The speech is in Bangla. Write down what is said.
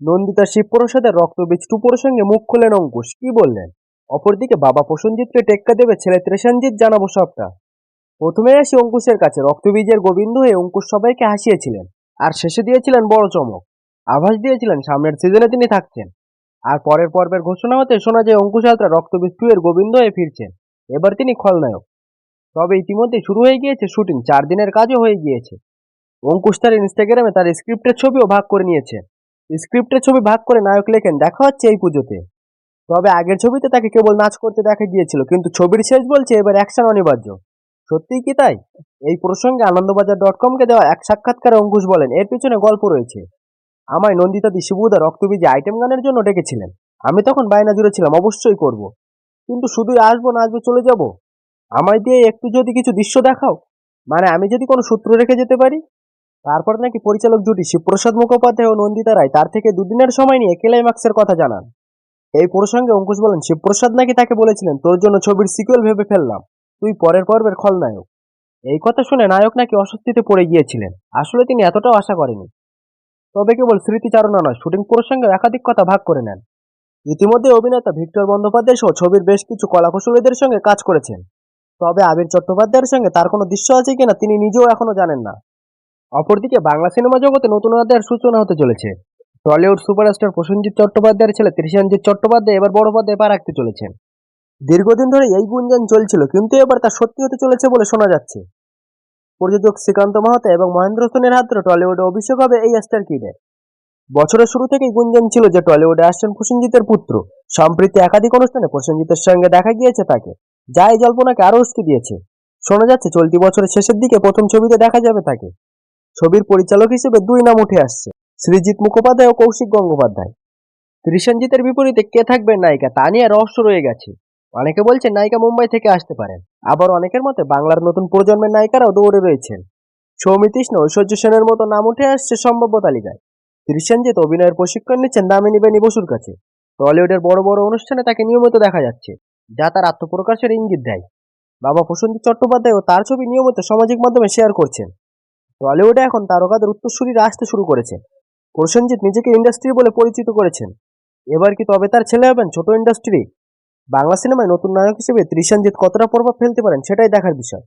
নন্দিতা শিবপ্রসাদের রক্তবীজ 2 প্রসঙ্গে মুখ খুললেন অঙ্কুশ। কি বললেন? অপরদিকে বাবা প্রসেনজিৎকে টেক্কা দেবে ছেলে ত্রিশানজিৎ, জানাবো সবটা। প্রথমে আসি অঙ্কুশের কাছে। রক্তবীজের গোবিন্দ হয়ে অঙ্কুশ সবাইকে হাসিয়েছিলেন, আর শেষে দিয়েছিলেন বড় চমক। আভাস দিয়েছিলেন সামনের সিজনে তিনি থাকছেন। আর পরের পর্বের ঘোষণা হতে শোনা যায় অঙ্কুশ হালদার রক্তবীজ 2 এর গোবিন্দ হয়ে ফিরছেন। এবার তিনি খলনায়ক। তবে ইতিমধ্যে শুরু হয়ে গিয়েছে শুটিং, 4 দিনের কাজও হয়ে গিয়েছে। অঙ্কুশ তার ইনস্টাগ্রামে তার স্ক্রিপ্টের ছবিও ভাগ করে নিয়েছে। স্ক্রিপ্টের ছবি ভাগ করে নায়ক লেখেন, দেখা হচ্ছে এই পুজোতে। তবে আগের ছবিতে তাকে কেবল নাচ করতে দেখা গিয়েছিল, কিন্তু ছবির শেষ বলছে এবার অ্যাকশন অনিবার্য। সত্যিই কি তাই? এই প্রসঙ্গে আনন্দবাজার.com-কে দেওয়া এক সাক্ষাৎকারে অঙ্কুশ বলেন, এর পিছনে গল্প রয়েছে। আমায় নন্দিতাদি শিবুদা রক্তবীজে আইটেম গানের জন্য ডেকেছিলেন। আমি তখন বায়না জুড়েছিলাম অবশ্যই করব, কিন্তু শুধুই আসবো না আসবো চলে যাব। আমায় দিয়ে একটু যদি কিছু দৃশ্য দেখাও, মানে আমি যদি কোনো সূত্র রেখে যেতে পারি। তারপর নাকি পরিচালক জুটি শিবপ্রসাদ মুখোপাধ্যায় ও নন্দিতা রায় তার থেকে 2 দিনের সময় নিয়ে ক্লাইম্যাক্সের কথা জানান। এই প্রসঙ্গে অঙ্কুশ বলেন, শিবপ্রসাদ নাকি তাকে বলেছিলেন, তোর জন্য ছবির সিকুয়েল ভেবে ফেললাম, তুই পরের পর্বের খলনায়ক। এই কথা শুনে নায়ক নাকি অস্বস্তিতে পড়ে গিয়েছিলেন। আসলে তিনি এতটাও আশা করেনি। তবে কেবল স্মৃতিচারণা নয়, শুটিং প্রসঙ্গে একাধিক কথা ভাগ করে নেন। ইতিমধ্যে অভিনেতা ভিক্টর বন্দ্যোপাধ্যায় সহ ছবির বেশ কিছু কলাকুশলীদের সঙ্গে কাজ করেছেন। তবে আবির চট্টোপাধ্যায়ের সঙ্গে তার কোনো দৃশ্য আছে কিনা তিনি নিজেও এখনো জানেন না। অপরদিকে বাংলা সিনেমা জগতে নতুন অধ্যায়ের সূচনা হতে চলেছে। টলিউড সুপারস্টার প্রসেনজিৎ চট্টোপাধ্যায়ের ছেলে ত্রিশানজিৎ চট্টোপাধ্যায় এবার বড় পর্দায় পা রাখতে চলেছেন। দীর্ঘদিন ধরে এই গুঞ্জন চলছিল, কিন্তু এবার তা সত্যি হতে চলেছে বলে শোনা যাচ্ছে। প্রযোজক শ্রীকান্ত মাহাতো এবং মহেন্দ্র সোনির হাত ধরে টলিউডে অভিষেক হবে এই স্টার কিডের। বছরের শুরু থেকেই গুঞ্জন ছিল যে টলিউডে আসছেন প্রসেনজিতের পুত্র। সম্প্রতি একাধিক অনুষ্ঠানে প্রসেনজিতের সঙ্গে দেখা গিয়েছে তাকে, যা এই জল্পনাকে আরও উস্কে দিয়েছে। শোনা যাচ্ছে চলতি বছরের শেষের দিকে প্রথম ছবিতে দেখা যাবে তাকে। ছবির পরিচালক হিসেবে 2 নাম উঠে আসছে, সৃজিত মুখোপাধ্যায় ও কৌশিক গঙ্গোপাধ্যায়। ত্রিশানজিতের বিপরীতে কে থাকবেন নায়িকা তা নিয়ে রহস্য রয়ে গেছে। অনেকে বলছেন নায়িকা মুম্বাই থেকে আসতে পারেন, আবার অনেকের মতে বাংলার নতুন প্রজন্মের নায়িকারাও দৌড়ে রয়েছেন। সৌমিতৃষ্ণ, ঐশ্বর্য সেনের মতো নাম উঠে আসছে সম্ভাব্য তালিকায়। ত্রিশানজিৎ অভিনয়ের প্রশিক্ষণ নিচ্ছেন দামিনী বেনী বসুর কাছে। টলিউডের বড় বড় অনুষ্ঠানে তাকে নিয়মিত দেখা যাচ্ছে, যা তার আত্মপ্রকাশের ইঙ্গিত দেয়। বাবা প্রসেনজিৎ চট্টোপাধ্যায়ও তার ছবি নিয়মিত সামাজিক মাধ্যমে শেয়ার করছেন। টলিউডে এখন তারকাদের উত্তরসূরিরা আসতে শুরু করেছে। প্রসেনজিৎ নিজেকে ইন্ডাস্ট্রি বলে পরিচিত করেছেন। এবার কি তবে তার ছেলে হবেন ছোট ইন্ডাস্ট্রি? বাংলা সিনেমায় নতুন নায়ক হিসেবে ত্রিশানজিৎ কতটা প্রভাব ফেলতে পারেন সেটাই দেখার বিষয়।